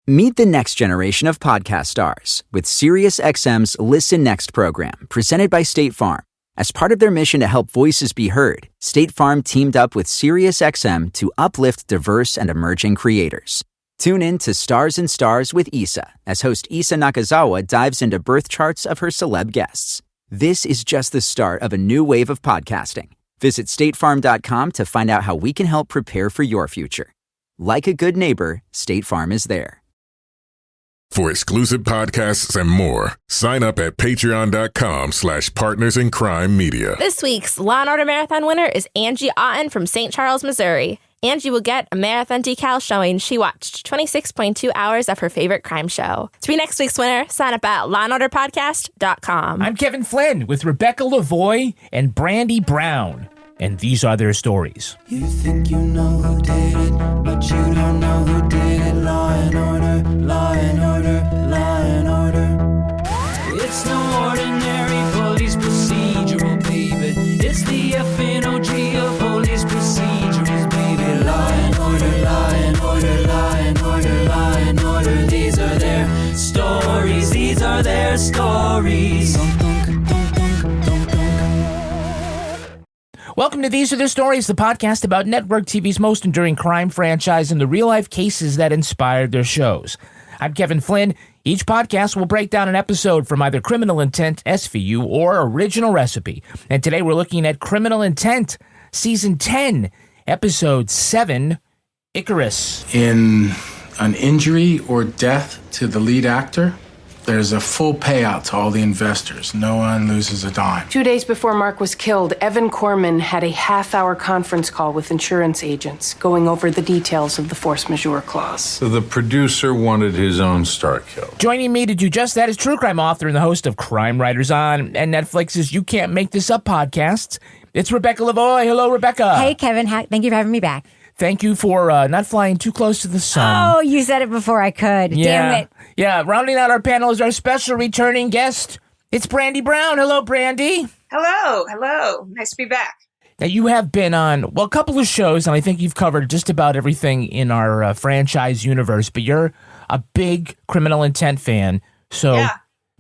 Meet the next generation of podcast stars with SiriusXM's Listen Next program, presented by State Farm. As part of their mission to help voices be heard, State Farm teamed up with SiriusXM to uplift diverse and emerging creators. Tune in to Stars and Stars with Issa, as host Issa Nakazawa dives into birth charts of her celeb guests. This is just the start of a new wave of podcasting. Visit statefarm.com to find out how we can help prepare for your future. Like a good neighbor, State Farm is there. For exclusive podcasts and more, sign up at patreon.com/partnersincrimemedia. This week's Law & Order Marathon winner is Angie Otten from St. Charles, Missouri. Angie will get a marathon decal showing she watched 26.2 hours of her favorite crime show. To be next week's winner, sign up at lawandorderpodcast.com. I'm Kevin Flynn with Rebecca Lavoie and Brandi Brown, and these are their stories. You think you know who did it, but you don't know who did it. Law and order, law and order, law and order. It's no ordinary police procedural, baby. It's the FNOG of police procedurals, baby. Law and order, law and order, law and order, law and order. These are their stories, these are their stories. Welcome to These Are Their Stories, the podcast about network TV's most enduring crime franchise and the real-life cases that inspired their shows. I'm Kevin Flynn. Each podcast will break down an episode from either Criminal Intent, SVU, or Original Recipe. And today we're looking at Criminal Intent, Season 10, Episode 7, Icarus. In an injury or death to the lead actor, there's a full payout to all the investors. No one loses a dime. 2 days before Mark was killed, Evan Corman had a half-hour conference call with insurance agents going over the details of the force majeure clause. So the producer wanted his own star killed. Joining me to do just that is true crime author and the host of Crime Writers On and Netflix's You Can't Make This Up podcasts. It's Rebecca Lavoie. Hello, Rebecca. Hey, Kevin. Thank you for having me back. Thank you for not flying too close to the sun. Oh, you said it before I could. Yeah. Damn it. Yeah, rounding out our panel is our special returning guest. It's Brandi Brown. Hello, Brandi. Hello. Nice to be back. Now, you have been on, well, a couple of shows, and I think you've covered just about everything in our franchise universe, but you're a big Criminal Intent fan, so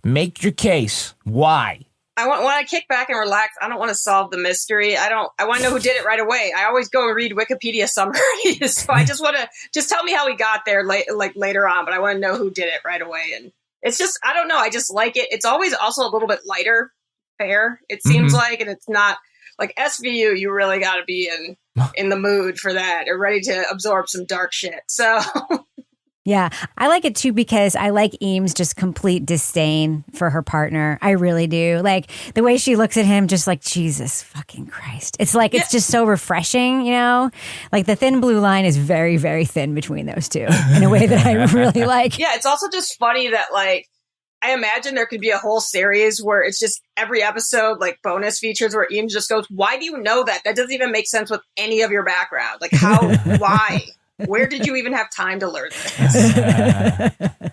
Make your case. Why? I want to kick back and relax. I don't want to solve the mystery. I want to know who did it right away. I always go and read Wikipedia summaries. So I just want to tell me how he got there later on, but I want to know who did it right away. And it's just, I don't know. I just like it. It's always also a little bit lighter fare, it seems like, and it's not like SVU. You really got to be in the mood for that or ready to absorb some dark shit. So Yeah, I like it too because I like Eames' just complete disdain for her partner. I really do. Like the way she looks at him, just like, Jesus fucking Christ. It's like, it's just so refreshing, you know? Like the thin blue line is very, very thin between those two in a way that I really like. Yeah, it's also just funny that like, I imagine there could be a whole series where it's just every episode, like bonus features where Eames just goes, why do you know that? That doesn't even make sense with any of your background. Like why? Where did you even have time to learn this?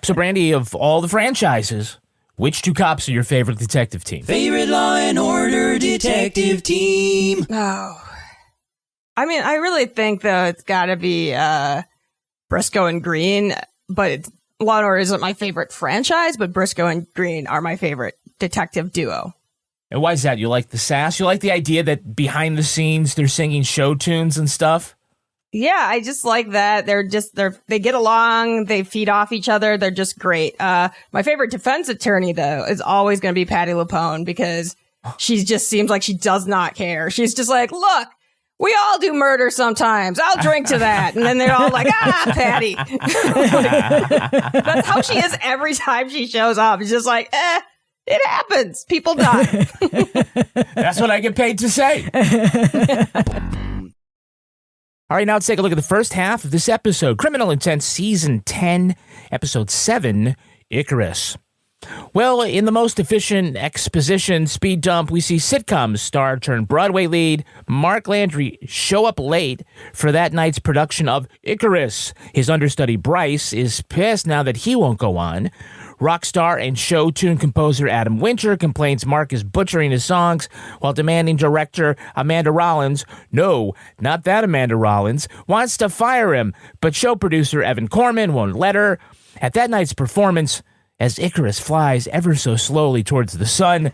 So, Brandi, of all the franchises, which two cops are your favorite detective team? Favorite Law and Order detective team. Oh. I mean, I really think, though, it's got to be Briscoe and Green, but Law and Order isn't my favorite franchise, but Briscoe and Green are my favorite detective duo. And why is that? You like the sass? You like the idea that behind the scenes they're singing show tunes and stuff? Yeah, I just like that. They get along. They feed off each other. They're just great. My favorite defense attorney, though, is always going to be Patti LuPone because she just seems like she does not care. She's just like, look, we all do murder sometimes. I'll drink to that. And then they're all like, Patti. That's how she is every time she shows up. It's just like, it happens. People die. That's what I get paid to say. All right, now let's take a look at the first half of this episode. Criminal Intent, Season 10, Episode 7, Icarus. Well, in the most efficient exposition speed dump, we see sitcom star turned Broadway lead Mark Landry show up late for that night's production of Icarus. His understudy Bryce is pissed now that he won't go on. Rock star and show tune composer Adam Winter complains Mark is butchering his songs while demanding director Amanda Rollins, no, not that Amanda Rollins, wants to fire him, but show producer Evan Corman won't let her. At that night's performance, as Icarus flies ever so slowly towards the sun,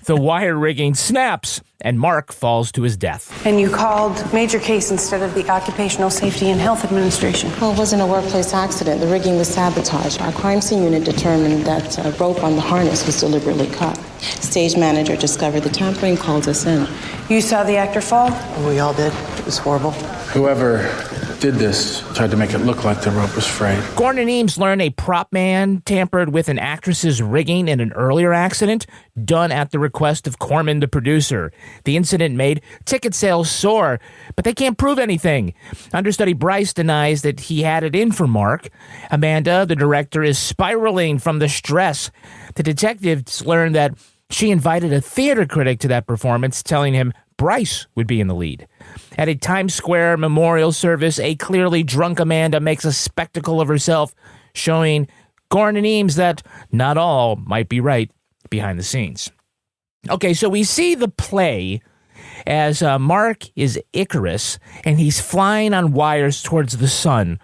the wire rigging snaps and Mark falls to his death. And you called major case instead of the Occupational Safety and Health Administration. Well, it wasn't a workplace accident. The rigging was sabotage. Our crime scene unit determined that rope on the harness was deliberately cut. Stage manager discovered the tampering, called us in. You saw the actor fall? We all did. It was horrible. Whoever did this tried to make it look like the rope was frayed. Goren and Eames learn a prop man tampered with an actress's rigging in an earlier accident done at the request of Corman, the producer. The incident made ticket sales soar, but they can't prove anything. Understudy Bryce denies that he had it in for Mark. Amanda, the director, is spiraling from the stress. The detectives learn that she invited a theater critic to that performance, telling him Bryce would be in the lead. At a Times Square memorial service, a clearly drunk Amanda makes a spectacle of herself, showing Goren and Eames that not all might be right behind the scenes. Okay, so we see the play as Mark is Icarus, and he's flying on wires towards the sun,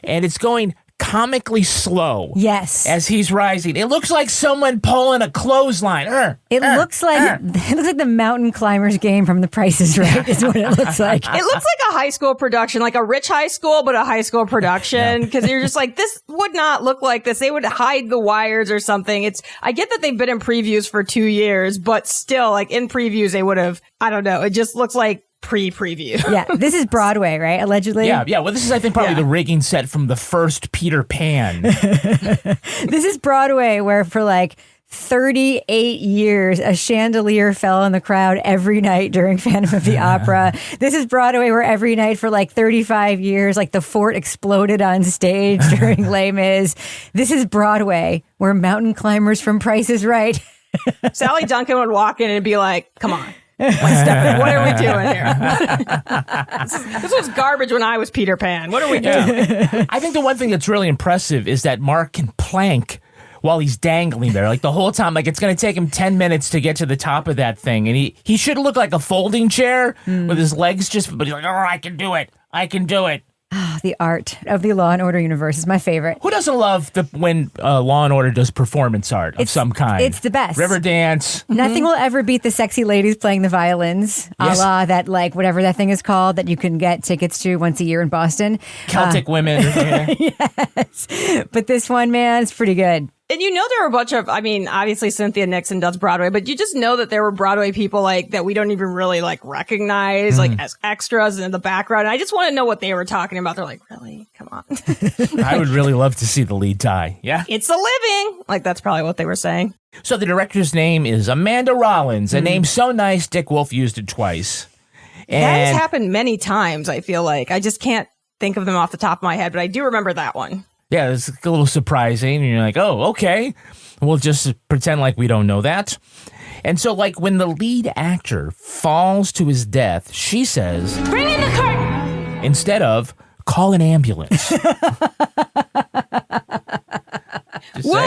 and it's going comically slow. Yes. As he's rising. It looks like someone pulling a clothesline. It looks like the mountain climbers game from The Price is Right is what it looks like. It looks like a high school production, like a rich high school, but a high school production. Because you're just like, this would not look like this. They would hide the wires or something. I get that they've been in previews for 2 years, but still, like in previews, they would have, I don't know. It just looks like pre-preview. Yeah, this is Broadway, right? Allegedly. Yeah. Well, this is, I think, probably the rigging set from the first Peter Pan. This is Broadway, where for like 38 years, a chandelier fell in the crowd every night during Phantom of the Opera. This is Broadway, where every night for like 35 years, like the fort exploded on stage during Les Mis. This is Broadway, where mountain climbers from Price is Right. Sally Duncan would walk in and be like, come on. What are we doing here? This was garbage when I was Peter Pan. What are we doing? Yeah. I think the one thing that's really impressive is that Mark can plank while he's dangling there. Like the whole time, like it's going to take him 10 minutes to get to the top of that thing. And he should look like a folding chair with his legs but he's like, oh, I can do it. I can do it. Oh, the art of the Law and Order universe is my favorite. Who doesn't love when Law and Order does performance art of some kind? It's the best. Riverdance. Nothing will ever beat the sexy ladies playing the violins, a la that, like, whatever that thing is called that you can get tickets to once a year in Boston. Celtic women. Yes. But this one, man, is pretty good. And you know there were a bunch of, I mean, obviously Cynthia Nixon does Broadway, but you just know that there were Broadway people like that we don't even really like recognize like as extras in the background. And I just want to know what they were talking about. They're like, really? Come on. I would really love to see the lead die. Yeah. It's a living. Like that's probably what they were saying. So the director's name is Amanda Rollins, a name so nice Dick Wolf used it twice. And that has happened many times, I feel like. I just can't think of them off the top of my head, but I do remember that one. Yeah, it's a little surprising. And you're like, oh, okay. We'll just pretend like we don't know that. And so, like, when the lead actor falls to his death, she says, bring in the curtain! Instead of, call an ambulance. Well,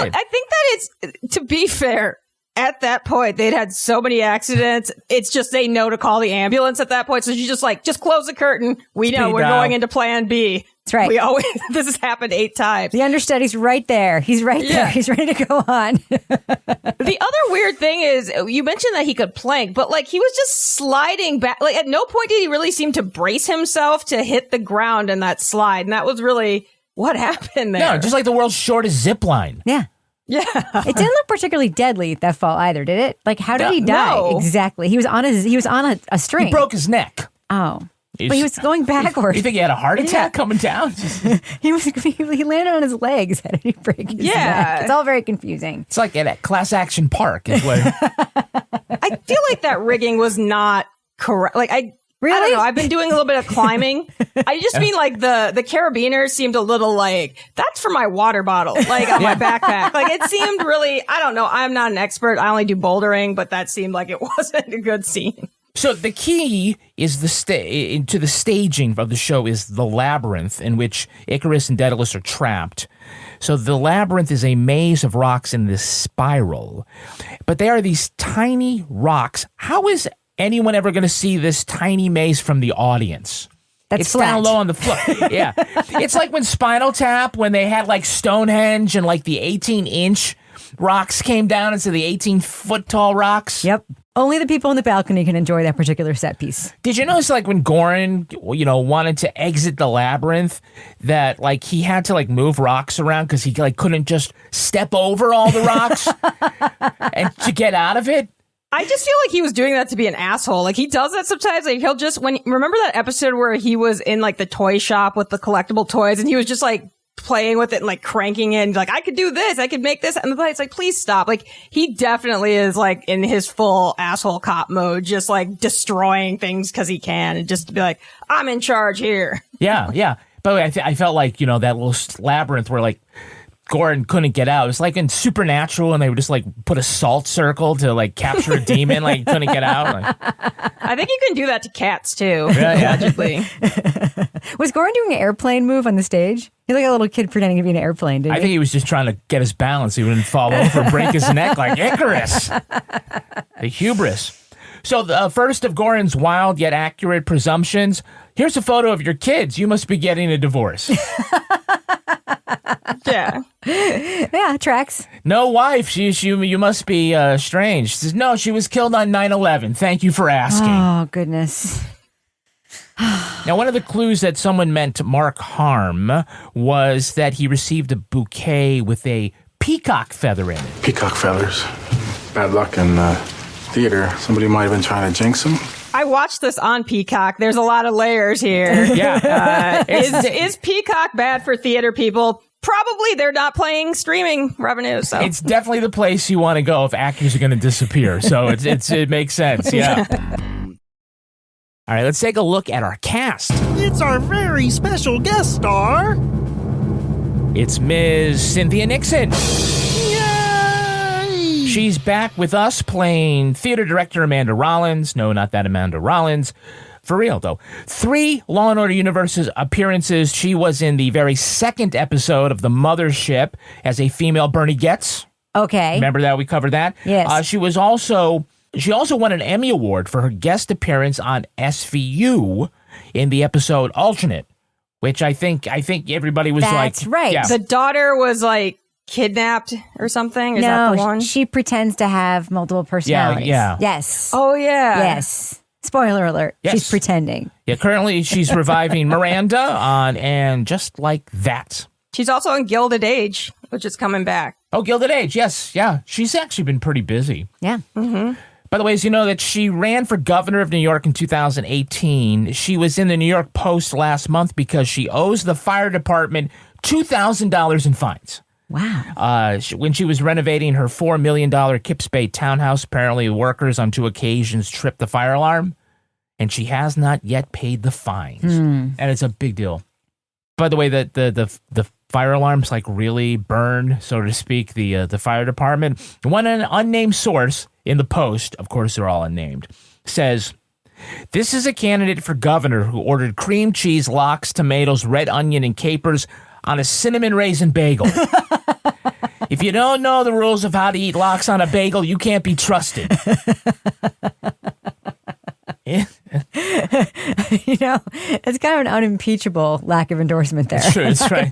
I think that it's, to be fair, at that point, they'd had so many accidents. It's just they know to call the ambulance at that point. So she's just like, just close the curtain. We know we're going into plan B. That's right. This has happened 8 times. The understudy's right there. He's right there. He's ready to go on. The other weird thing is, you mentioned that he could plank, but like he was just sliding back. Like at no point did he really seem to brace himself to hit the ground in that slide. And that was really what happened there. No, just like the world's shortest zip line. Yeah. Yeah. It didn't look particularly deadly, that fall either, did it? Like, how did he die? No. Exactly. He was on a string. He broke his neck. Oh. But he was going backwards. You think he had a heart attack coming down? he landed on his legs. How did he break his neck? It's all very confusing. It's like at a Class Action Park. Is what I feel like that rigging was not correct. Like I don't know. I've been doing a little bit of climbing. I just mean like the carabiners seemed a little like, that's for my water bottle, like on my backpack. Like it seemed really, I don't know. I'm not an expert. I only do bouldering, but that seemed like it wasn't a good scene. So the key is the staging of the show is the labyrinth in which Icarus and Daedalus are trapped. So the labyrinth is a maze of rocks in this spiral, but they are these tiny rocks. How is anyone ever going to see this tiny maze from the audience? It's flat. down low on the floor. Yeah. It's like when Spinal Tap, when they had like Stonehenge and like the 18-inch rocks came down instead of the 18-foot tall rocks. Yep. Only the people in the balcony can enjoy that particular set piece. Did you notice, like, when Goren, wanted to exit the labyrinth, that, like, he had to, like, move rocks around because he, like, couldn't just step over all the rocks and to get out of it? I just feel like he was doing that to be an asshole. Like, he does that sometimes. Like, he'll just, remember that episode where he was in, like, the toy shop with the collectible toys and he was just, like, playing with it and like cranking it and like, I could do this, I could make this, and the play's like, please stop. Like, he definitely is like in his full asshole cop mode, just like destroying things because he can, and just to be like, I'm in charge here. Yeah. By the way, I felt like, that little labyrinth where like Goren couldn't get out. It was like in Supernatural, and they would just like put a salt circle to like capture a demon, like couldn't get out. Like, I think you can do that to cats too. Yeah. Logically. Was Goren doing an airplane move on the stage? He's like a little kid pretending to be an airplane, didn't he? I think he was just trying to get his balance so he wouldn't fall over and break his neck like Icarus. The hubris. So the first of Goren's wild yet accurate presumptions. Here's a photo of your kids. You must be getting a divorce. Yeah. Yeah, tracks. No wife. You must be strange. She says, no, she was killed on 9/11. Thank you for asking. Oh, goodness. Now, one of the clues that someone meant Mark harm was that he received a bouquet with a peacock feather in it. Peacock feathers. Bad luck in theater. Somebody might have been trying to jinx him. I watched this on Peacock. There's a lot of layers here. Yeah. Is Peacock bad for theater people? Probably. They're not playing streaming revenue. So it's definitely the place you want to go if actors are going to disappear. So it makes sense. Yeah. All right, let's take a look at our cast. It's our very special guest star. It's Ms. Cynthia Nixon. Yay! She's back with us playing theater director Amanda Rollins. No, not that Amanda Rollins. For real, though. 3 Law & Order Universe's appearances. She was in the very second episode of The Mothership as a female Bernie Getz. Okay. Remember that? We covered that? Yes. She also won an Emmy Award for her guest appearance on SVU in the episode Alternate, which I think everybody was That's right. Yeah. The daughter was like kidnapped or something? Is that the one? She pretends to have multiple personalities. Yeah. Yes. Oh, yeah. Yes. Spoiler alert. Yes. She's pretending. Yeah, currently she's reviving Miranda on And Just Like That. She's also in Gilded Age, which is coming back. Oh, Gilded Age, yes. Yeah, she's actually been pretty busy. Yeah. Mm-hmm. By the way, as you know that she ran for governor of New York in 2018. She was in the New York Post last month because she owes the fire department $2,000 in fines. Wow. When she was renovating her $4 million Kips Bay townhouse, apparently workers on 2 occasions tripped the fire alarm, and she has not yet paid the fines. And it's a big deal. By the way, the fire alarms like really burn, so to speak, the fire department. One unnamed source in the Post, of course they're all unnamed, says, this is a candidate for governor who ordered cream cheese, lox, tomatoes, red onion, and capers on a cinnamon raisin bagel. If you don't know the rules of how to eat lox on a bagel, you can't be trusted. It's kind of an unimpeachable lack of endorsement there. It's true, it's right.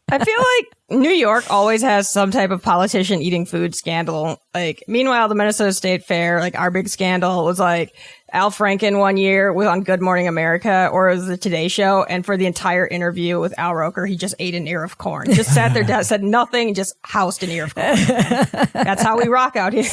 I feel like New York always has some type of politician eating food scandal. Like, meanwhile, the Minnesota State Fair, like our big scandal was like Al Franken one year was on Good Morning America, or it was the Today Show, and for the entire interview with Al Roker, he just ate an ear of corn. Just sat there, said nothing, and just housed an ear of corn. That's how we rock out here.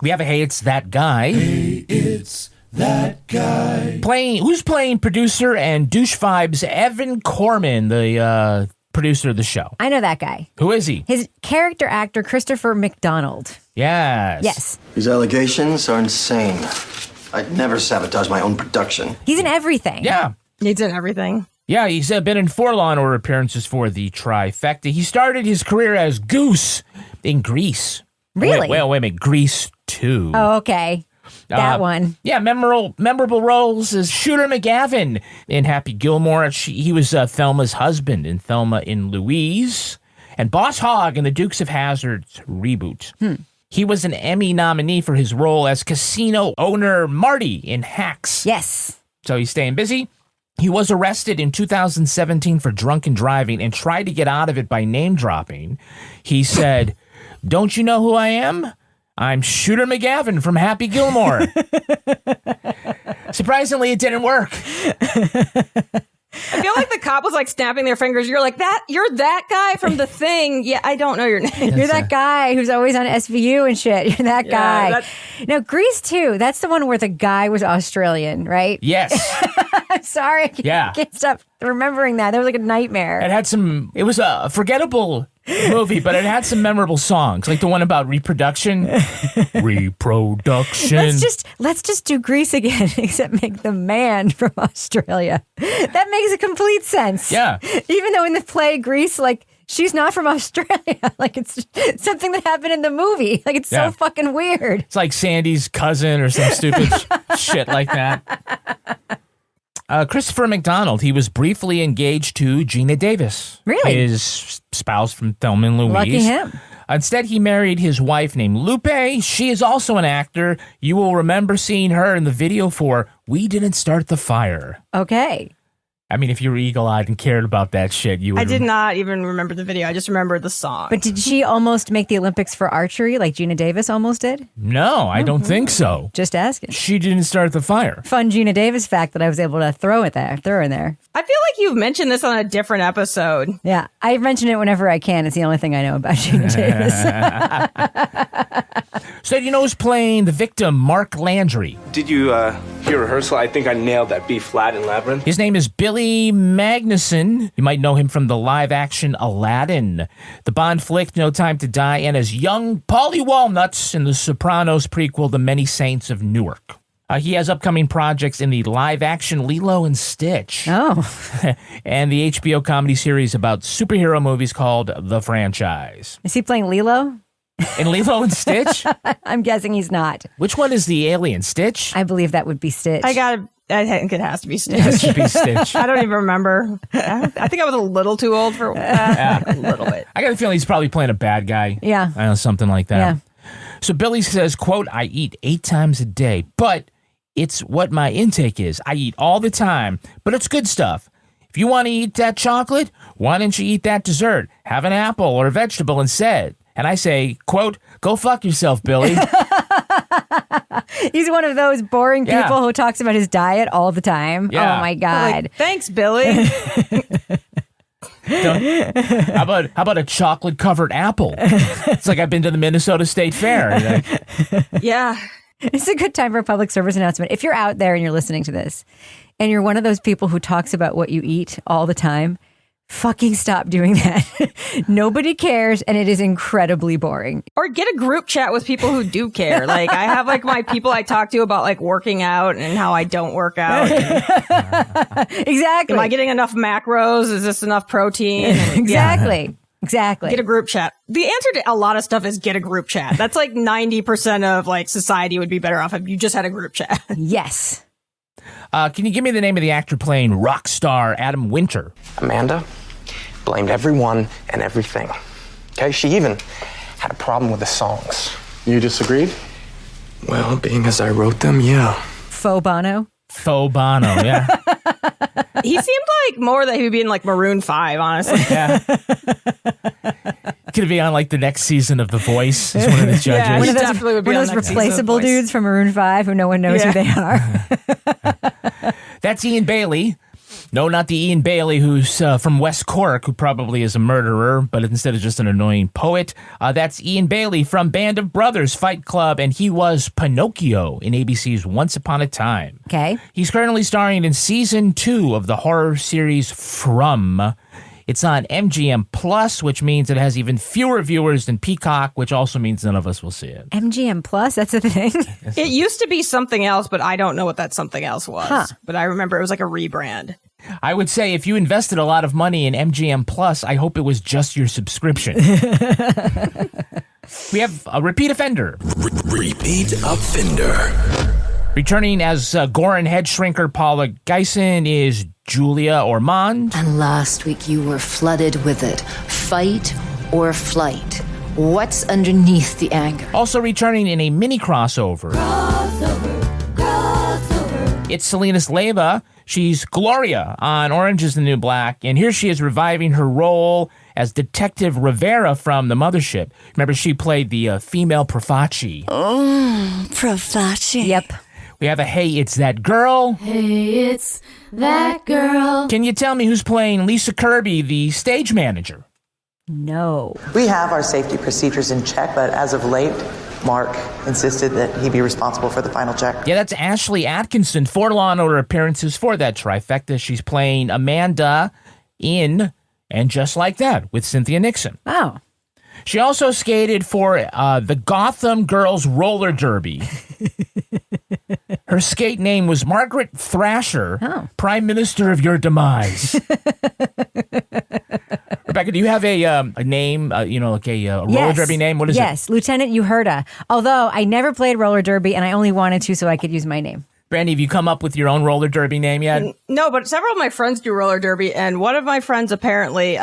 We have a Hey, It's That Guy. Hey, it's that guy. Who's playing producer and douche vibes Evan Corman, the producer of the show? I know that guy. Who is he? His character actor, Christopher McDonald. Yes. Yes. These allegations are insane. I'd never sabotage my own production. He's in everything. Yeah. He's in everything. Yeah, he's been in 4 Law & Order appearances for the trifecta. He started his career as Goose in Grease. Really? Wait a minute. Grease 2. Oh, okay. That one. Yeah, memorable roles as Shooter McGavin in Happy Gilmore. He was Thelma's husband in Thelma in Louise. And Boss Hogg in the Dukes of Hazzard's reboot. He was an Emmy nominee for his role as casino owner Marty in Hacks. Yes. So he's staying busy. He was arrested in 2017 for drunken driving and tried to get out of it by name dropping. He said, "Don't you know who I am? I'm Shooter McGavin from Happy Gilmore." Surprisingly, it didn't work. I feel like the cop was like snapping their fingers. You're like, you're that guy from The Thing. Yeah, I don't know your name. You're that guy who's always on SVU and shit. You're that guy. No, Grease 2. That's the one where the guy was Australian, right? Yes. I'm sorry. I can't stop remembering that. That was like a nightmare. It was a forgettable movie, but it had some memorable songs, like the one about reproduction. Reproduction. Let's just do Grease again, except make the man from Australia. That makes a complete sense. Yeah. Even though in the play Grease, like, she's not from Australia. Like, it's something that happened in the movie. Like, it's so fucking weird. It's like Sandy's cousin or some stupid shit like that. Christopher McDonald, he was briefly engaged to Gina Davis. Really? His spouse from Thelma and Louise. Lucky him. Instead, he married his wife named Lupe. She is also an actor. You will remember seeing her in the video for We Didn't Start the Fire. Okay. I mean, if you were eagle-eyed and cared about that shit, you would... I did not even remember the video. I just remembered the song. But did she almost make the Olympics for archery like Gina Davis almost did? No, I don't think so. Just asking. She didn't start the fire. Fun Gina Davis fact that I was able to throw in there. I feel like you've mentioned this on a different episode. Yeah, I mention it whenever I can. It's the only thing I know about Gina Davis. So you know who's playing the victim, Mark Landry? Did you hear rehearsal? I think I nailed that B flat in Labyrinth. His name is Billy Magnuson. You might know him from the live-action Aladdin, the Bond flick No Time to Die, and as young Paulie Walnuts in the Sopranos prequel The Many Saints of Newark. He has upcoming projects in the live-action Lilo and Stitch. Oh. And the HBO comedy series about superhero movies called The Franchise. Is he playing Lilo? In Lilo and Stitch? I'm guessing he's not. Which one is the alien? Stitch? I believe that would be Stitch. I think it has to be Stitch. It has to be Stitch. I don't even remember. I think I was a little too old for a little bit. I got a feeling he's probably playing a bad guy. Yeah. I know, something like that. Yeah. So Billy says, quote, "I eat 8 times a day, but it's what my intake is. I eat all the time, but it's good stuff. If you want to eat that chocolate, why don't you eat that dessert? Have an apple or a vegetable instead." And I say, quote, "Go fuck yourself, Billy." He's one of those boring people who talks about his diet all the time. Yeah. Oh, my God. Like, thanks, Billy. How about a chocolate-covered apple? It's like I've been to the Minnesota State Fair. Yeah. It's a good time for a public service announcement. If you're out there and you're listening to this, and you're one of those people who talks about what you eat all the time, fucking stop doing that. Nobody cares, and it is incredibly boring. Or get a group chat with people who do care. Like, I have like my people I talk to about like working out and how I don't work out. Exactly. Am I getting enough macros? Is this enough protein? Exactly. Yeah. Exactly. Get a group chat. The answer to a lot of stuff is get a group chat. That's like 90% of like society would be better off if you just had a group chat. Yes. Can you give me the name of the actor playing rock star Adam Winter? Amanda blamed everyone and everything. Okay, she even had a problem with the songs. You disagreed? Well, being as I wrote them, yeah. Faux Bono? Faux Bono, yeah. He seemed like more that he would be in like Maroon 5, honestly. Yeah. Could be on like the next season of The Voice as one of the judges. Yeah, One of those, definitely would be one on of those next season of replaceable Voice. dudes from Maroon 5 who no one knows who they are. That's Ian Bailey. No, not the Ian Bailey who's from West Cork, who probably is a murderer, but instead of just an annoying poet. That's Ian Bailey from Band of Brothers, Fight Club, and he was Pinocchio in ABC's Once Upon a Time. Okay. He's currently starring in season 2 of the horror series From. It's on MGM Plus, which means it has even fewer viewers than Peacock, which also means none of us will see it. MGM Plus? That's the thing? It used to be something else, but I don't know what that something else was. Huh. But I remember it was like a rebrand. I would say if you invested a lot of money in MGM Plus, I hope it was just your subscription. We have a repeat offender. Repeat offender. Returning as Goren head shrinker Paula Geisen is Julia Ormond. And last week you were flooded with it. Fight or flight. What's underneath the anger? Also returning in a mini crossover. It's Salinas Leyva. She's Gloria on Orange is the New Black, and here she is reviving her role as Detective Rivera from The Mothership. Remember, she played the female Profaci. Oh, Profaci. Yep. We have a Hey, It's That Girl. Hey, it's that girl. Can you tell me who's playing Lisa Kirby, the stage manager? No. We have our safety procedures in check, but as of late, Mark insisted that he be responsible for the final check. Yeah, that's Ashley Atkinson, 4 Law & Order appearances for that trifecta. She's playing Amanda in And Just Like That with Cynthia Nixon. Oh. She also skated for the Gotham Girls Roller Derby. Her skate name was Margaret Thrasher, Prime Minister of Your Demise. Rebecca, do you have a name, like a roller derby name? What is it? Yes, Lieutenant Uherda. Although I never played roller derby and I only wanted to so I could use my name. Brandi, have you come up with your own roller derby name yet? No, but several of my friends do roller derby, and one of my friends apparently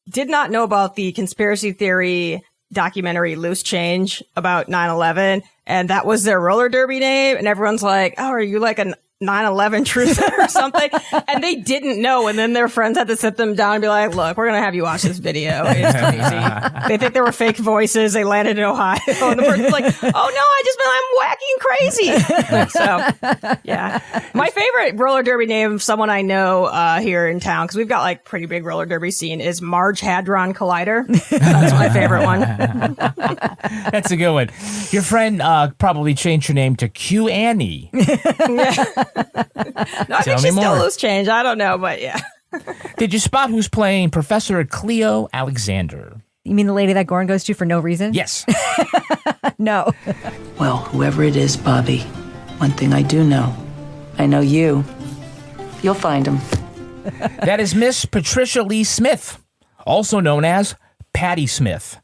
did not know about the conspiracy theory documentary Loose Change about 9/11, and that was their roller derby name, and everyone's like, oh, are you like a 9/11 truther or something? And they didn't know, and then their friends had to sit them down and be like, look, we're going to have you watch this video. It's crazy. They think they were fake voices. They landed in Ohio, and the person's like, oh no, I'm wacky crazy. So, yeah. My favorite roller derby name of someone I know here in town, because we've got like pretty big roller derby scene, is Marge Hadron Collider. That's my favorite one. That's a good one. Your friend probably changed her name to Q Annie. Yeah. No, I think she still Loose Change. I don't know, but yeah. Did you spot who's playing Professor Cleo Alexander? You mean the lady that Goren goes to for no reason? Yes. No. Well, whoever it is, Bobby, one thing I do know. I know you. You'll find him. That is Miss Patricia Lee Smith, also known as Patti Smith.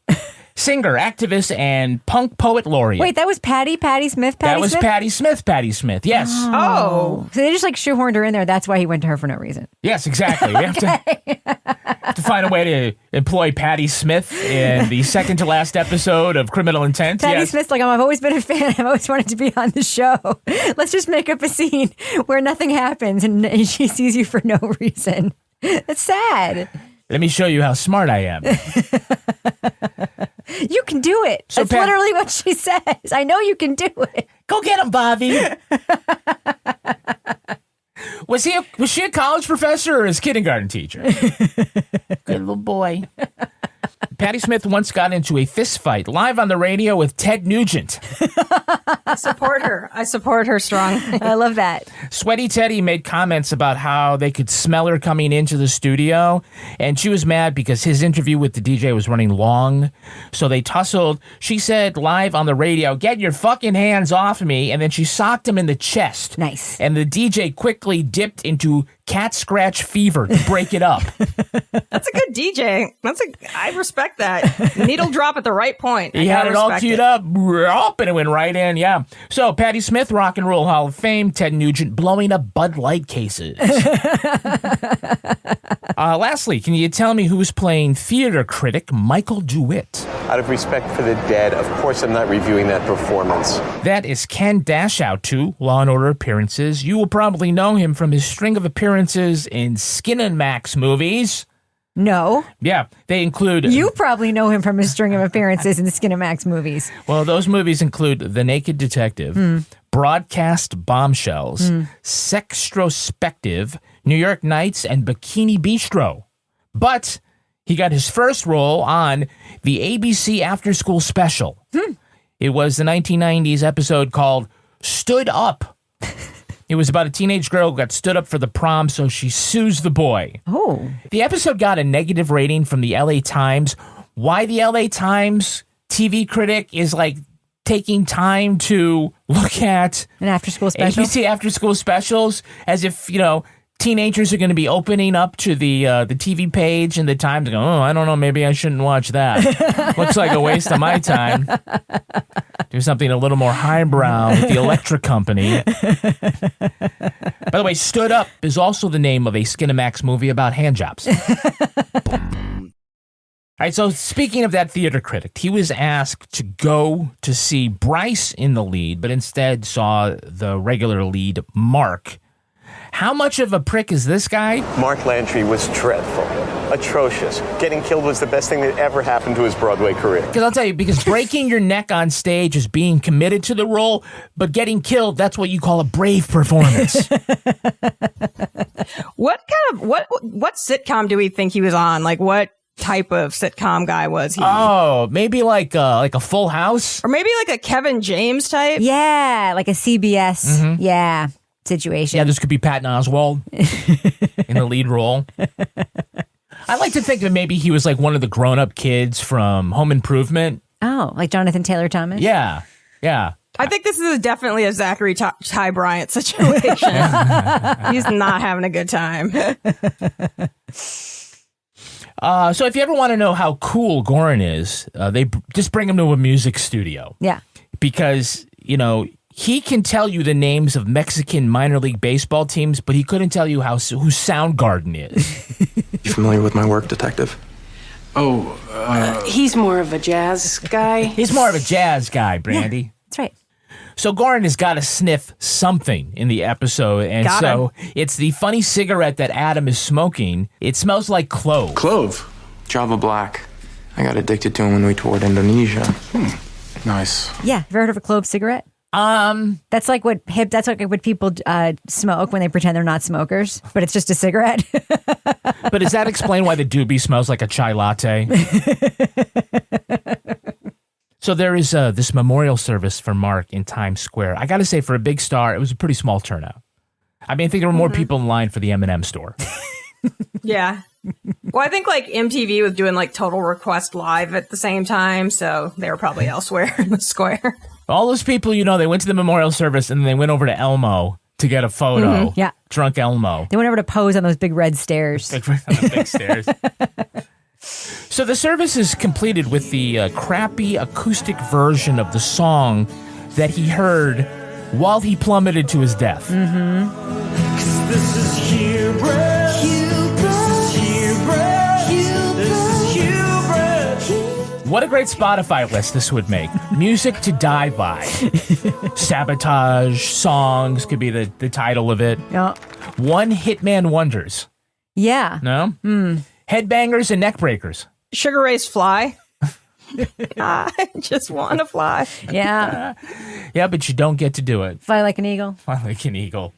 Singer, activist, and punk poet laureate. Wait, that was Patti Smith? That was Patti Smith, yes. Oh. So they just like shoehorned her in there. That's why he went to her for no reason. Yes, exactly. We have to find a way to employ Patti Smith in the second to last episode of Criminal Intent. Patti Smith's like, I've always been a fan. I've always wanted to be on the show. Let's just make up a scene where nothing happens and she sees you for no reason. That's sad. Let me show you how smart I am. You can do it. So That's literally what she says. I know you can do it. Go get him, Bobby. Was she a college professor or his kindergarten teacher? Good little boy. Patti Smith once got into a fist fight live on the radio with Ted Nugent. I support her strong. I love that. Sweaty Teddy made comments about how they could smell her coming into the studio, and she was mad because his interview with the DJ was running long, so they tussled. She said live on the radio, "Get your fucking hands off me," and then she socked him in the chest. Nice. And the DJ quickly dipped into cat scratch fever to break it up. That's a good DJ. I respect that. Needle drop at the right point. He had it all queued up, and it went right in, yeah. So, Patti Smith, Rock and Roll Hall of Fame, Ted Nugent blowing up Bud Light cases. Lastly, can you tell me who's playing theater critic Michael DeWitt? Out of respect for the dead, of course I'm not reviewing that performance. That is Ken Dashout, 2 Law & Order appearances. You will probably know him from his string of appearances in Skin and Max movies. No. Yeah, they include... You probably know him from his string of appearances in the Skin and Max movies. Well, those movies include The Naked Detective, Broadcast Bombshells, Sextrospective, New York Nights, and Bikini Bistro. But he got his first role on the ABC After School Special. It was the 1990s episode called Stood Up. It was about a teenage girl who got stood up for the prom, so she sues the boy. Oh. The episode got a negative rating from the LA Times. Why the LA Times TV critic is like taking time to look at an after-school special? ABC after-school specials as if, teenagers are going to be opening up to the TV page and the Times go, oh, I don't know, maybe I shouldn't watch that. Looks like a waste of my time. Do something a little more highbrow with the Electric Company. By the way, Stood Up is also the name of a Skin and Max movie about handjobs. All right, so speaking of that theater critic, he was asked to go to see Bryce in the lead, but instead saw the regular lead, Mark. How much of a prick is this guy? Mark Lantry was dreadful, atrocious. Getting killed was the best thing that ever happened to his Broadway career. Because I'll tell you, because breaking your neck on stage is being committed to the role, but getting killed, that's what you call a brave performance. What sitcom do we think he was on? Like, what type of sitcom guy was he? Oh, maybe like a Full House? Or maybe like a Kevin James type? Yeah, like a CBS. Yeah. Situation. Yeah, this could be Patton Oswalt in the lead role. I like to think that maybe he was like one of the grown-up kids from Home Improvement. Oh, like Jonathan Taylor Thomas? Yeah. I think this is definitely a Zachary Ty Bryant situation. He's not having a good time. So if you ever want to know how cool Goren is, they just bring him to a music studio. Yeah. Because, he can tell you the names of Mexican minor league baseball teams, but he couldn't tell you who Soundgarden is. You familiar with my work, detective? He's more of a jazz guy. He's more of a jazz guy, Brandi. Yeah, that's right. So Goren has got to sniff something in the episode, and it's the funny cigarette that Adam is smoking. It smells like clove. Clove? Java Black. I got addicted to him when we toured Indonesia. Nice. Yeah, have you heard of a clove cigarette? That's like what people smoke when they pretend they're not smokers, but it's just a cigarette. But does that explain why the doobie smells like a chai latte? So there is this memorial service for Mark in Times Square. I got to say, for a big star, it was a pretty small turnout. I think there were more people in line for the M&M store. Yeah. Well, I think like MTV was doing like Total Request Live at the same time, so they were probably elsewhere in the square. All those people, they went to the memorial service and they went over to Elmo to get a photo. Mm-hmm, yeah. Drunk Elmo. They went over to pose on those big red stairs. Big stairs. So the service is completed with the crappy acoustic version of the song that he heard while he plummeted to his death. Mm-hmm. This is Hubris. What a great Spotify list this would make. Music to die by. Sabotage, songs could be the title of it. Yeah. One Hitman Wonders. Yeah. No? Headbangers and neckbreakers. Sugar Ray's Fly. I just want to fly. Yeah. Yeah, but you don't get to do it. Fly like an eagle. Fly like an eagle.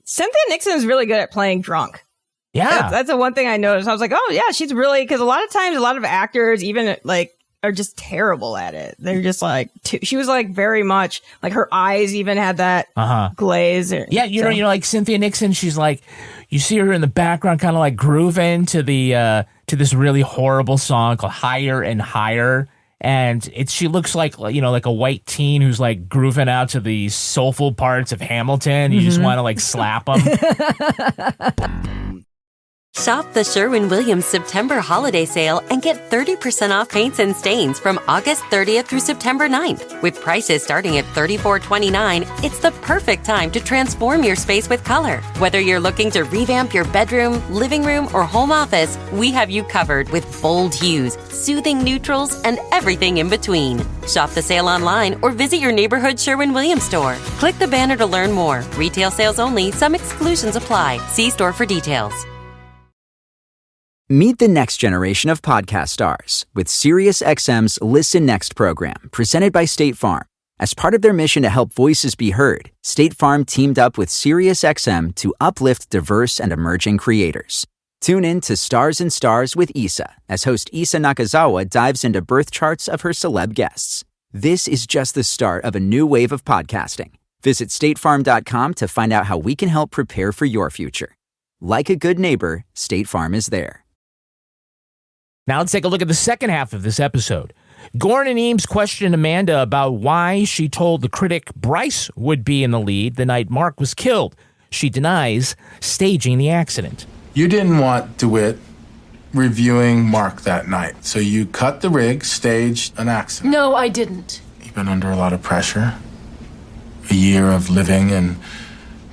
Cynthia Nixon is really good at playing drunk. Yeah. That's the one thing I noticed. I was like, oh, yeah, she's really, because a lot of times, a lot of actors even like are just terrible at it. They're just like, she was like very much, like her eyes even had that glaze. Yeah, you know, like Cynthia Nixon, she's like, you see her in the background kind of like grooving to the, to this really horrible song called Higher and Higher. And she looks like, like a white teen who's like grooving out to the soulful parts of Hamilton. You just want to like slap them. Shop the Sherwin-Williams September holiday sale and get 30% off paints and stains from August 30th through September 9th. With prices starting at $34.29, it's the perfect time to transform your space with color. Whether you're looking to revamp your bedroom, living room, or home office, we have you covered with bold hues, soothing neutrals, and everything in between. Shop the sale online or visit your neighborhood Sherwin-Williams store. Click the banner to learn more. Retail sales only. Some exclusions apply. See store for details. Meet the next generation of podcast stars with SiriusXM's Listen Next program, presented by State Farm. As part of their mission to help voices be heard, State Farm teamed up with SiriusXM to uplift diverse and emerging creators. Tune in to Stars and Stars with Issa, as host Issa Nakazawa dives into birth charts of her celeb guests. This is just the start of a new wave of podcasting. Visit statefarm.com to find out how we can help prepare for your future. Like a good neighbor, State Farm is there. Now let's take a look at the second half of this episode. Goren and Eames question Amanda about why she told the critic Bryce would be in the lead the night Mark was killed. She denies staging the accident. You didn't want DeWitt reviewing Mark that night, so you cut the rig, staged an accident. No, I didn't. You've been under a lot of pressure. A year of living and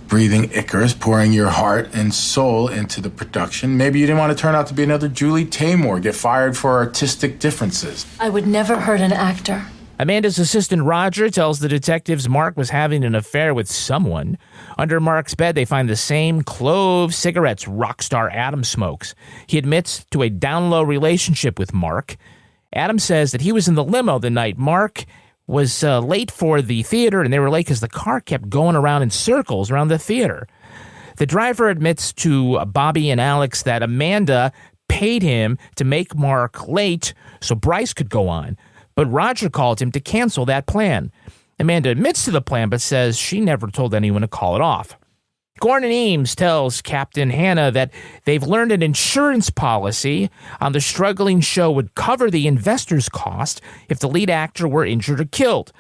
breathing Icarus, pouring your heart and soul into the production. Maybe you didn't want to turn out to be another Julie Taymor, get fired for artistic differences. I would never hurt an actor. Amanda's assistant Roger tells the detectives Mark was having an affair with someone. Under Mark's bed, they find the same clove cigarettes rock star Adam smokes. He admits to a down-low relationship with Mark. Adam says that he was in the limo the night Mark was late for the theater, and they were late because the car kept going around in circles around the theater. The driver admits to Bobby and Alex that Amanda paid him to make Mark late so Bryce could go on, but Roger called him to cancel that plan. Amanda admits to the plan, but says she never told anyone to call it off. Goren and Eames tells Captain Hannah that they've learned an insurance policy on the struggling show would cover the investor's cost if the lead actor were injured or killed.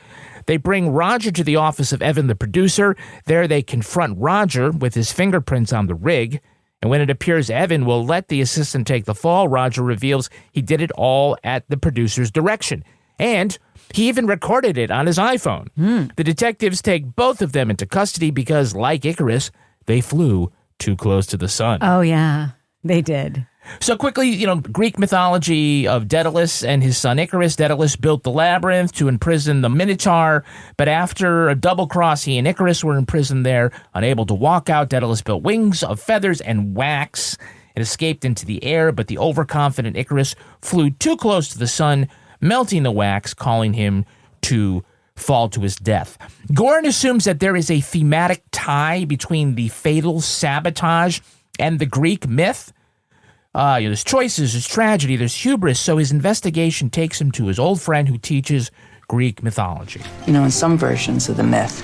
They bring Roger to the office of Evan, the producer. There they confront Roger with his fingerprints on the rig. And when it appears Evan will let the assistant take the fall, Roger reveals he did it all at the producer's direction. And he even recorded it on his iPhone. The detectives take both of them into custody because, like Icarus, they flew too close to the sun. Oh, yeah, they did. So quickly, Greek mythology of Daedalus and his son Icarus. Daedalus built the labyrinth to imprison the Minotaur, but after a double cross, he and Icarus were imprisoned there. Unable to walk out, Daedalus built wings of feathers and wax and escaped into the air, but the overconfident Icarus flew too close to the sun, melting the wax, calling him to fall to his death. Goren assumes that there is a thematic tie between the fatal sabotage and the Greek myth. There's choices, there's tragedy, there's hubris, so his investigation takes him to his old friend who teaches Greek mythology. In some versions of the myth,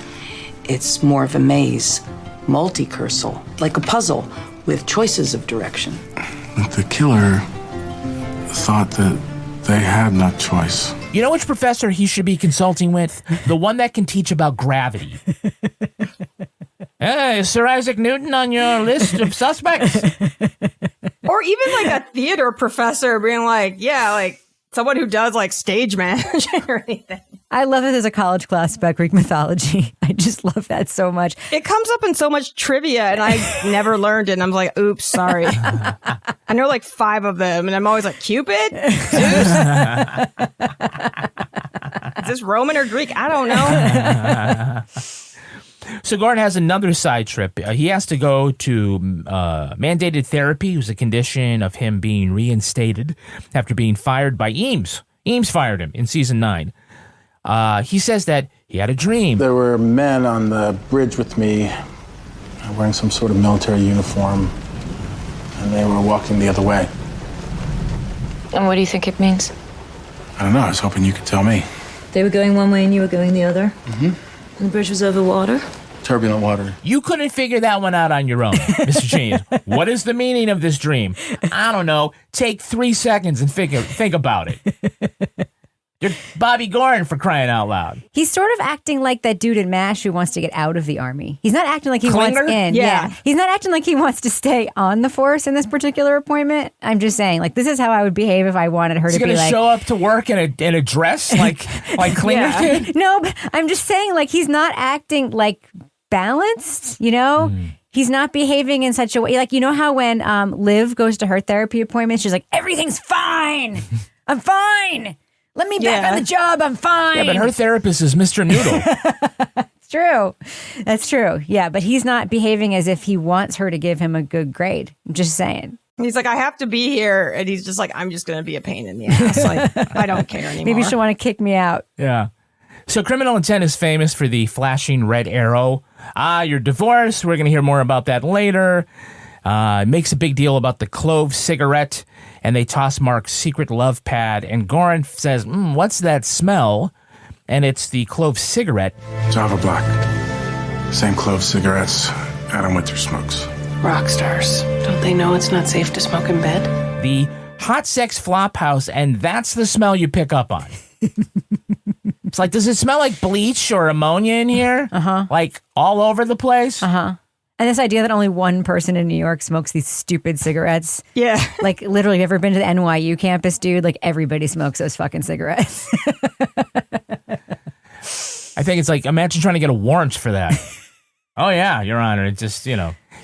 it's more of a maze, multicursal, like a puzzle with choices of direction. But the killer thought that they had no choice. You know which professor he should be consulting with? The one that can teach about gravity. Hey, is Sir Isaac Newton on your list of suspects? Or even like a theater professor being like, someone who does like stage managing or anything. I love that there's a college class about Greek mythology. I just love that so much. It comes up in so much trivia, and I never learned it. And I'm like, oops, sorry. I know like 5 of them, and I'm always like, Cupid? Zeus? Is this Roman or Greek? I don't know. So Goren has another side trip. He has to go to mandated therapy. It was a condition of him being reinstated after being fired by Eames. Eames fired him in season 9. He says that he had a dream. There were men on the bridge with me wearing some sort of military uniform, and they were walking the other way. And what do you think it means? I don't know. I was hoping you could tell me. They were going one way and you were going the other? Mm-hmm. And the bridge was over water? Turbulent water. You couldn't figure that one out on your own, Mr. James. What is the meaning of this dream? I don't know. Take 3 seconds and think about it. You're Bobby Goren, for crying out loud. He's sort of acting like that dude in MASH who wants to get out of the army. He's not acting like he wants in. Yeah. He's not acting like he wants to stay on the force in this particular appointment. I'm just saying, like, this is how I would behave if I wanted her to be like... He's going to show up to work in a dress like Klinger did? No, but I'm just saying, like, he's not acting, like, balanced, He's not behaving in such a way... Like, you know how when Liv goes to her therapy appointment, she's like, everything's fine. I'm fine. Let me back on the job. I'm fine. Yeah, but her therapist is Mr. Noodle. It's true. That's true. Yeah, but he's not behaving as if he wants her to give him a good grade. I'm just saying. He's like, I have to be here. And he's just like, I'm just going to be a pain in the ass. Like, I don't care anymore. Maybe she'll want to kick me out. Yeah. So Criminal Intent is famous for the flashing red arrow. You're divorced. We're going to hear more about that later. Makes a big deal about the clove cigarette. And they toss Mark's secret love pad. And Goren says, what's that smell? And it's the clove cigarette. Java Black. Same clove cigarettes Adam Winter smokes. Rock stars. Don't they know it's not safe to smoke in bed? The hot sex flop house, and that's the smell you pick up on. It's like, does it smell like bleach or ammonia in here? Uh-huh. Like all over the place? Uh-huh. And this idea that only one person in New York smokes these stupid cigarettes. Yeah. Like, literally, have you ever been to the NYU campus, dude? Like, everybody smokes those fucking cigarettes. I think it's like, imagine trying to get a warrant for that. Oh, yeah, Your Honor. It just,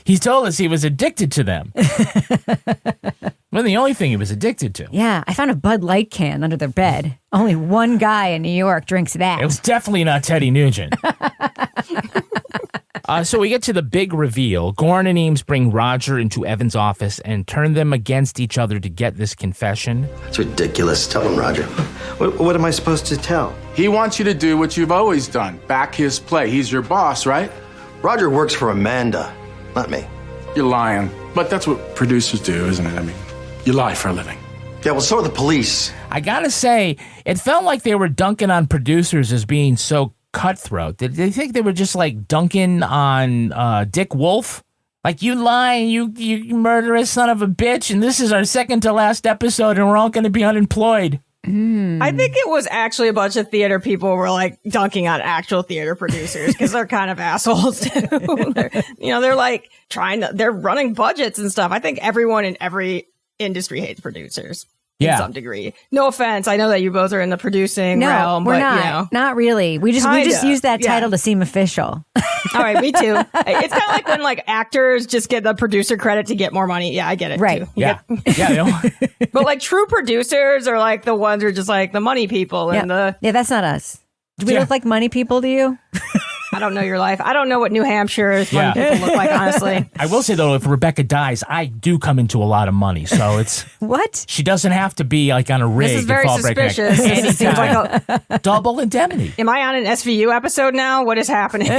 He told us he was addicted to them. Well, the only thing he was addicted to. Yeah, I found a Bud Light can under their bed. Only one guy in New York drinks that. It was definitely not Teddy Nugent. So we get to the big reveal. Goren and Eames bring Roger into Evan's office and turn them against each other to get this confession. It's ridiculous. Tell him, Roger. What am I supposed to tell? He wants you to do what you've always done. Back his play. He's your boss, right? Roger works for Amanda, not me. You're lying. But that's what producers do, isn't it? I mean, you lie for a living. Yeah, well, so are the police. I gotta say, it felt like they were dunking on producers as being so cutthroat. Did they think they were just like dunking on Dick Wolf? Like, you lying, you murderous son of a bitch, and this is our second to last episode, and we're all going to be unemployed. I think it was actually a bunch of theater people were like dunking on actual theater producers because they're kind of assholes too. They're like they're running budgets and stuff. I think everyone in every industry hates producers. Yeah. To some degree. No offense. I know that you both are in the producing realm, we're but not. Not really. We just use that title to seem official. All right, me too. It's kind of like when like actors just get the producer credit to get more money. Yeah, I get it. Right. Too. Yeah. But like true producers are like the ones who are just like the money people and Yeah, that's not us. Do we look like money people to you? I don't know your life. I don't know what New Hampshire's money people look like, honestly. I will say, though, if Rebecca dies, I do come into a lot of money. So it's... What? She doesn't have to be like on a rig. This is very suspicious. It seems like a double indemnity. Am I on an SVU episode now? What is happening?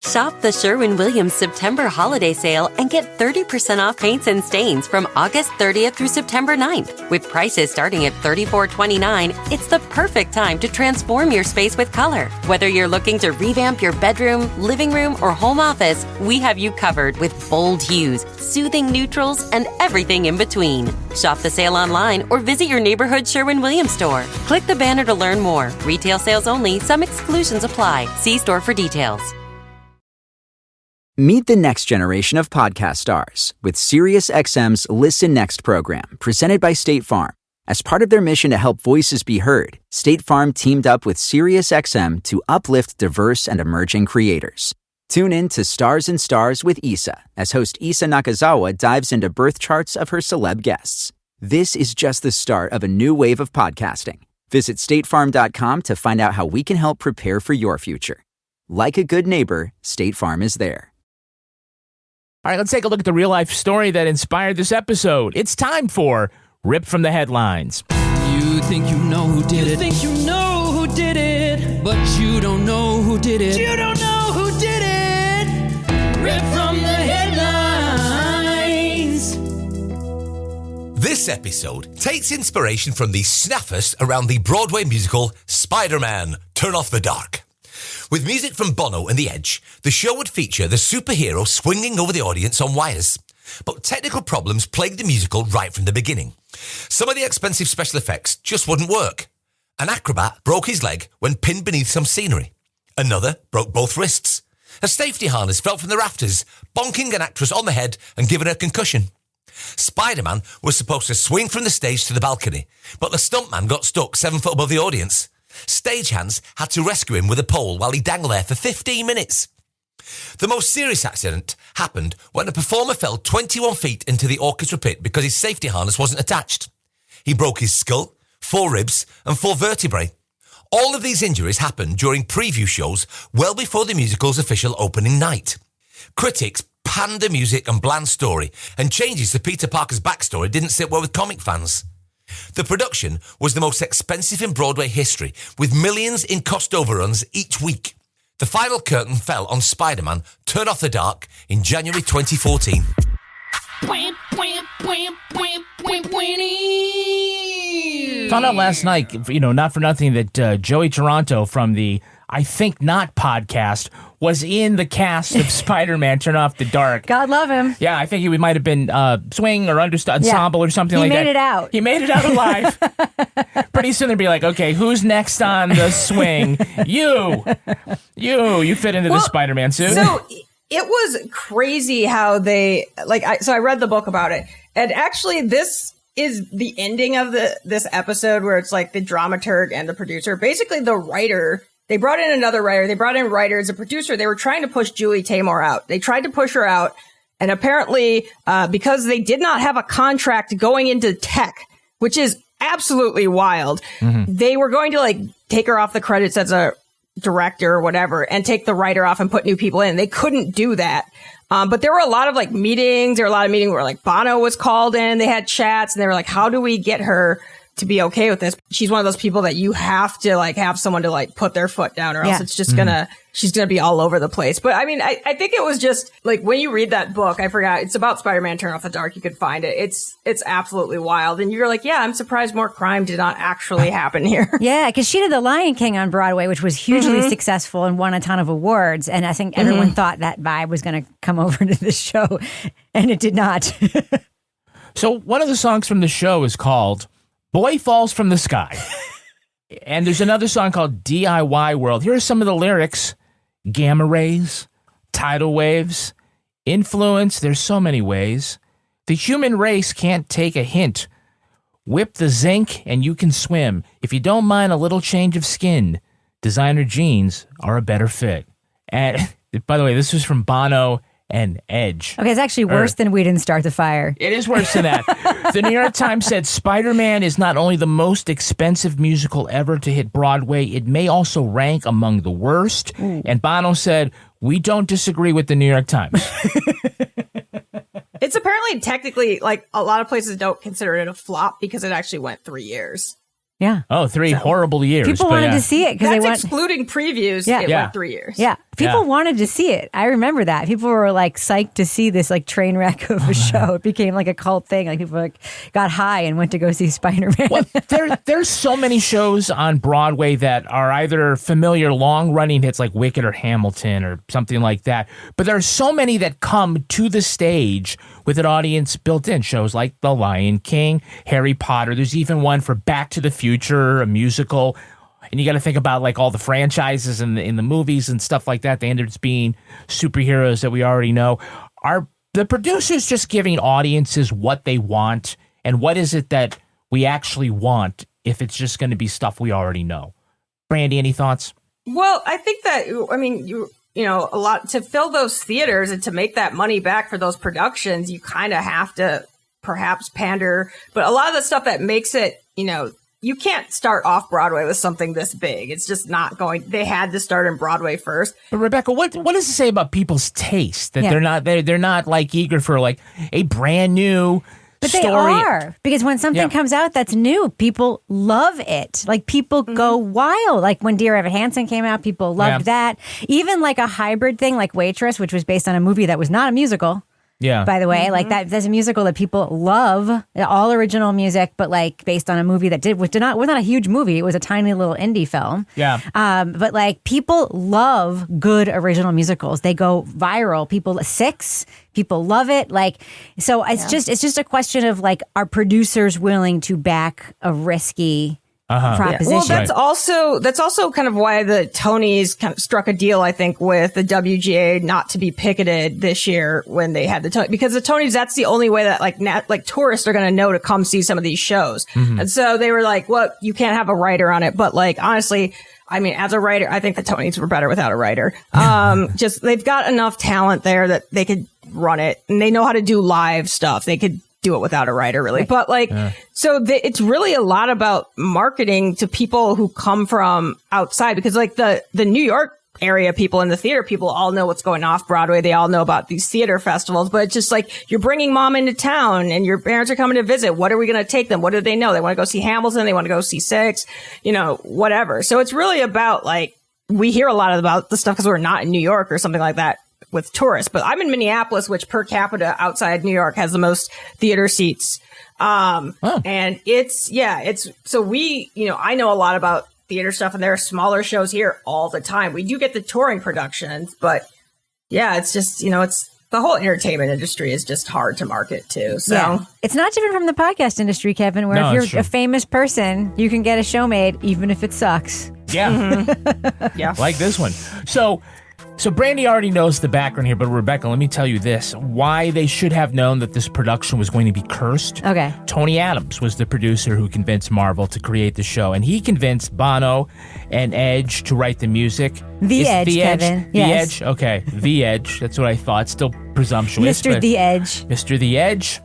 Shop the Sherwin-Williams September holiday sale and get 30% off paints and stains from August 30th through September 9th. With prices starting at $34.29, it's the perfect time to transform your space with color. Whether you're looking to revamp your bedroom, living room, or home office, we have you covered with bold hues, soothing neutrals, and everything in between. Shop the sale online or visit your neighborhood Sherwin-Williams store. Click the banner to learn more. Retail sales only. Some exclusions apply. See store for details. Meet the next generation of podcast stars with SiriusXM's Listen Next program, presented by State Farm. As part of their mission to help voices be heard, State Farm teamed up with SiriusXM to uplift diverse and emerging creators. Tune in to Stars and Stars with Issa, as host Issa Nakazawa dives into birth charts of her celeb guests. This is just the start of a new wave of podcasting. Visit statefarm.com to find out how we can help prepare for your future. Like a good neighbor, State Farm is there. All right, let's take a look at the real-life story that inspired this episode. It's time for Ripped from the Headlines. You think you know who did it. You think you know who did it. But you don't know who did it. You don't know who did it. Ripped from the headlines. This episode takes inspiration from the snaffers around the Broadway musical Spider-Man, Turn Off the Dark. With music from Bono and The Edge, the show would feature the superhero swinging over the audience on wires. But technical problems plagued the musical right from the beginning. Some of the expensive special effects just wouldn't work. An acrobat broke his leg when pinned beneath some scenery. Another broke both wrists. A safety harness fell from the rafters, bonking an actress on the head and giving her a concussion. Spider-Man was supposed to swing from the stage to the balcony, but the stuntman got stuck 7 foot above the audience. Stagehands had to rescue him with a pole while he dangled there for 15 minutes. The most serious accident happened when a performer fell 21 feet into the orchestra pit because his safety harness wasn't attached. He broke his skull, 4 ribs, and 4 vertebrae. All of these injuries happened during preview shows well before the musical's official opening night. Critics panned the music and bland story, and changes to Peter Parker's backstory didn't sit well with comic fans. The production was the most expensive in Broadway history, with millions in cost overruns each week. The final curtain fell on Spider-Man, Turn Off the Dark in January 2014. Found out last night, not for nothing, that Joey Toronto from the I Think Not podcast was in the cast of Spider-Man Turn Off the Dark. God love him. Yeah, I think he might have been swing or understudy ensemble or something like that. He made it out. He made it out alive. Pretty soon they'd be like, okay, who's next on the swing? You fit into the Spider-Man suit. So it was crazy how they, so I read the book about it. And actually this is the ending of this episode where it's like the dramaturg and the producer. Basically the writer, they brought in another writer. They brought in writers, a producer. They were trying to push Julie Taymor out. They tried to push her out. And apparently, because they did not have a contract going into tech, which is absolutely wild, they were going to like take her off the credits as a director or whatever and take the writer off and put new people in. They couldn't do that. But there were a lot of like meetings. There were a lot of meetings where like Bono was called in. They had chats and they were like, how do we get her to be okay with this? She's one of those people that you have to like have someone to like put their foot down or else it's just she's gonna be all over the place. But I mean, I think it was just like when you read that book, I forgot, it's about Spider-Man Turn Off the Dark. You could find it. It's absolutely wild. And you're like, yeah, I'm surprised more crime did not actually happen here. Yeah, because she did The Lion King on Broadway, which was hugely successful and won a ton of awards. And I think everyone thought that vibe was going to come over to the show, and it did not. So one of the songs from the show is called Boy Falls from the Sky. And there's another song called DIY World. Here are some of the lyrics. Gamma rays, tidal waves, influence, there's so many ways. The human race can't take a hint. Whip the zinc and you can swim. If you don't mind a little change of skin, designer jeans are a better fit. And by the way, this was from Bono and Edge. Okay, it's actually worse than We Didn't Start the Fire. It is worse than that. The New York Times said Spider-Man is not only the most expensive musical ever to hit Broadway, it may also rank among the worst. And Bono said, we don't disagree with the New York Times. It's apparently technically like a lot of places don't consider it a flop because it actually went 3 years. Yeah. Oh, 3 horrible years. People wanted to see it because they went excluding previews. It went 3 years. Yeah. People wanted to see it. I remember that. People were like psyched to see this like train wreck of a show. It became like a cult thing. Like people like got high and went to go see Spider-Man. Well, there's so many shows on Broadway that are either familiar long-running hits like Wicked or Hamilton or something like that. But there are so many that come to the stage with an audience built in. Shows like The Lion King, Harry Potter. There's even one for Back to the Future, a musical. And you got to think about like all the franchises in the movies and stuff like that. They ended up being superheroes that we already know. Are the producers just giving audiences what they want? And what is it that we actually want if it's just going to be stuff we already know? Brandi, any thoughts? Well, I think that, I mean, you know, a lot to fill those theaters and to make that money back for those productions, you kind of have to perhaps pander. But a lot of the stuff that makes it, you know, you can't start off Broadway with something this big. It's just not going. They had to start in Broadway first. But Rebecca, what does it say about people's taste that they're not like eager for like a brand new But story? they are, because when something comes out that's new, people love it. Like people go wild. Like when Dear Evan Hansen came out, people loved that. Even like a hybrid thing like Waitress, which was based on a movie that was not a musical. Yeah. By the way, like that's a musical that people love, all original music, but like based on a movie that was not a huge movie. It was a tiny little indie film. Yeah. But like people love good original musicals. They go viral. People love it. Like, so it's just a question of like, are producers willing to back a risky proposition? Well, that's also kind of why the Tonys kind of struck a deal, I think, with the WGA not to be picketed this year when they had the Tonys, because the Tonys, that's the only way that like tourists are going to know to come see some of these shows. And so they were like, well, you can't have a writer on it. But like, honestly, I mean, as a writer, I think the Tonys were better without a writer. Just they've got enough talent there that they could run it, and they know how to do live stuff. They could do it without a writer, really. But like, it's really a lot about marketing to people who come from outside, because like the New York area people and the theater people all know what's going off Broadway. They all know about these theater festivals, but it's just like you're bringing mom into town and your parents are coming to visit. What are we going to take them? What do they know? They want to go see Hamilton. They want to go see Six, whatever. So it's really about like, we hear a lot about the stuff because we're not in New York or something like that with tourists, but I'm in Minneapolis, which per capita outside New York has the most theater seats. And so we, I know a lot about theater stuff, and there are smaller shows here all the time. We do get the touring productions, but it's just, it's the whole entertainment industry is just hard to market too. So it's not different from the podcast industry, Kevin, where if you're a famous person, you can get a show made, even if it sucks. Yeah. Like this one. So Brandi already knows the background here, but Rebecca, let me tell you this. Why they should have known that this production was going to be cursed. Okay. Tony Adams was the producer who convinced Marvel to create the show, and he convinced Bono and Edge to write the music. The Edge, Kevin. The Edge? Okay. The Edge. That's what I thought. Still presumptuous. Mr. The Edge. Mr. The Edge.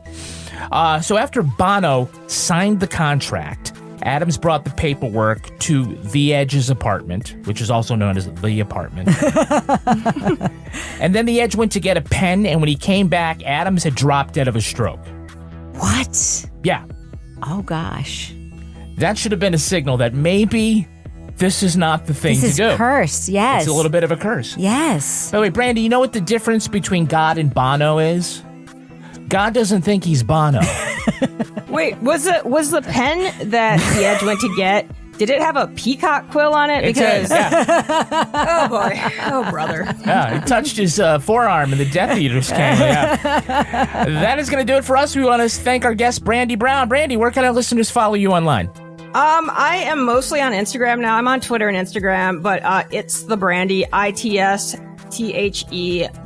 So after Bono signed the contract, Adams brought the paperwork to The Edge's apartment, which is also known as The Apartment. And then The Edge went to get a pen, and when he came back, Adams had dropped dead of a stroke. What? Yeah. Oh, gosh. That should have been a signal that maybe this is not the thing to do. This is cursed, yes. It's a little bit of a curse. Yes. By the way, Brandi, you know what the difference between God and Bono is? God doesn't think he's Bono. Wait, was the pen that The Edge went to get, did it have a peacock quill on it? Because oh boy, oh brother. Yeah, he touched his forearm and the Death Eaters came. Yeah. That is going to do it for us. We want to thank our guest, Brandi Brown. Brandi, where can our listeners follow you online? I am mostly on Instagram now. I'm on Twitter and Instagram, but it's the Brandi, ITSTHE,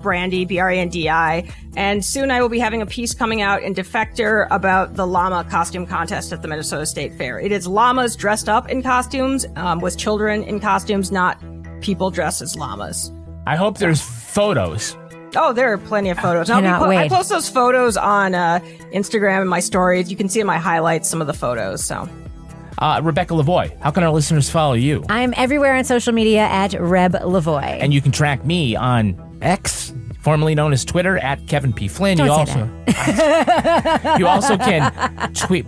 Brandi, BRANDI. And soon I will be having a piece coming out in Defector about the llama costume contest at the Minnesota State Fair. It is llamas dressed up in costumes, with children in costumes, not people dressed as llamas. I hope there's photos. Oh, there are plenty of photos. I post those photos on Instagram and my stories. You can see in my highlights some of the photos, so... Rebecca Lavoie, how can our listeners follow you? I'm everywhere on social media at Reb Lavoie. And you can track me on X, formerly known as Twitter, at Kevin P. Flynn. Don't you say also you also can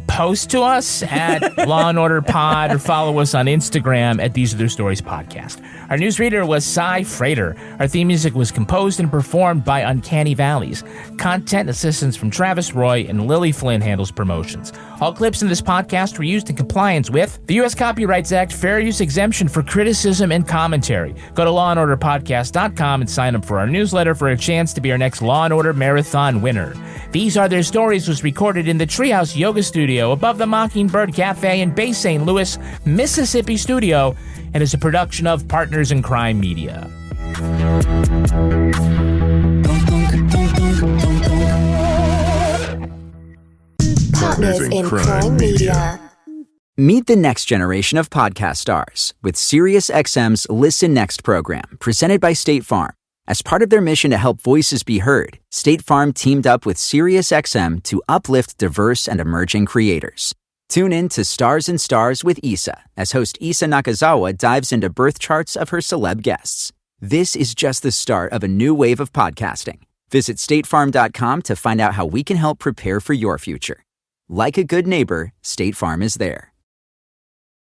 post to us at Law and Order Pod or follow us on Instagram at These Are Their Stories Podcast. Our newsreader was Cy Frater. Our theme music was composed and performed by Uncanny Valleys. Content assistance from Travis Roy, and Lily Flynn handles promotions. All clips in this podcast were used in compliance with the U.S. Copyrights Act fair use exemption for criticism and commentary. Go to lawandorderpodcast.com and sign up for our newsletter for a chance to be our next Law and Order Marathon winner. These Are Their Stories was recorded in the Treehouse Yoga Studio above the Mockingbird Cafe in Bay St. Louis, Mississippi studio, and is a production of Partners in Crime Media. Partners in Crime Media. Meet the next generation of podcast stars with SiriusXM's Listen Next program, presented by State Farm. As part of their mission to help voices be heard, State Farm teamed up with SiriusXM to uplift diverse and emerging creators. Tune in to Stars and Stars with Issa, as host Issa Nakazawa dives into birth charts of her celeb guests. This is just the start of a new wave of podcasting. Visit statefarm.com to find out how we can help prepare for your future. Like a good neighbor, State Farm is there.